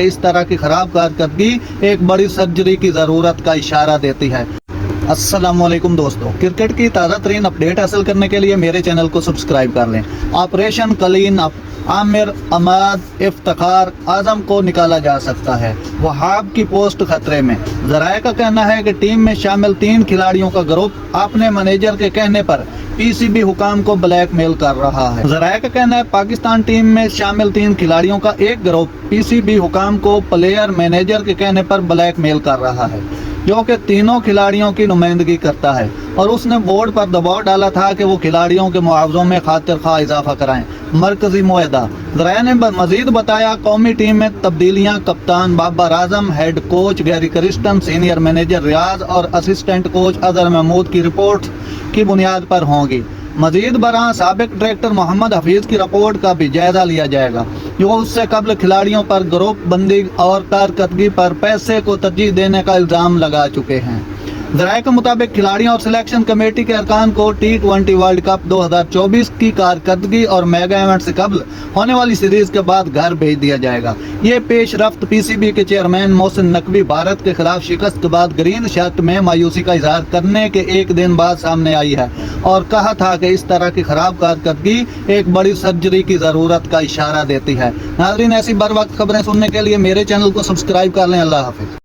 इस तरह की खराब कारकर्दगी एक बड़ी सर्जरी की ज़रूरत का इशारा देती है। अस्सलामुअलैकुम दोस्तों, क्रिकेट की ताज़ा तरीन अपडेट हासिल करने के लिए मेरे चैनल को सब्सक्राइब कर लें। ऑपरेशन कलीन आमिर अहमद इफ्तिखार आजम को निकाला जा सकता है, वहाब की पोस्ट खतरे में। ज़राए का कहना है कि टीम में शामिल 3 खिलाड़ियों का ग्रुप अपने मैनेजर के कहने पर पीसीबी हुकाम को ब्लैकमेल कर रहा है। ज़राए का कहना है पाकिस्तान टीम में शामिल 3 खिलाड़ियों का एक ग्रुप पीसीबी हुकाम को प्लेयर मैनेजर के कहने पर ब्लैकमेल कर रहा है, जो कि तीनों खिलाड़ियों की नुमाइंदगी करता है, और उसने बोर्ड पर दबाव डाला था कि वो खिलाड़ियों के मुआवजों में खातिर खा इजाफा कराएं। मरकजी मुआहदा ज़राए ने मजीद बताया, कौमी टीम में तब्दीलियां कप्तान Babar Azam, head coach Gary Kirsten, senior manager Riaz और असिस्टेंट कोच अजहर महमूद की रिपोर्ट की बुनियाद पर होंगी। मजीद बरआं साबिक डायरेक्टर मोहम्मद हफीज की रिपोर्ट का भी जायजा लिया जाएगा, जो उससे कबल खिलाड़ियों पर ग्रुप बंदी और कारकर्दगी पर पैसे को तरजीह देने का इल्ज़ाम लगा चुके हैं। ज़राए के मुताबिक खिलाड़ियों और सिलेक्शन कमेटी के अरकान को T20 वर्ल्ड कप 2024 की कारकर्दगी और मेगा इवेंट से कबल होने वाली सीरीज के बाद घर भेज दिया जाएगा। ये पेशरफ्त पीसीबी के चेयरमैन मोहसिन नकवी भारत के खिलाफ शिकस्त के बाद ग्रीन शर्ट में मायूसी का इजहार करने के एक दिन बाद सामने आई है, और कहा था कि इस तरह की खराब कारकर्दगी एक बड़ी सर्जरी की ज़रूरत का इशारा देती है। नाज़रीन, ऐसी बर वक्त खबरें सुनने के लिए मेरे चैनल को सब्सक्राइब कर लें। अल्लाह हाफिज़।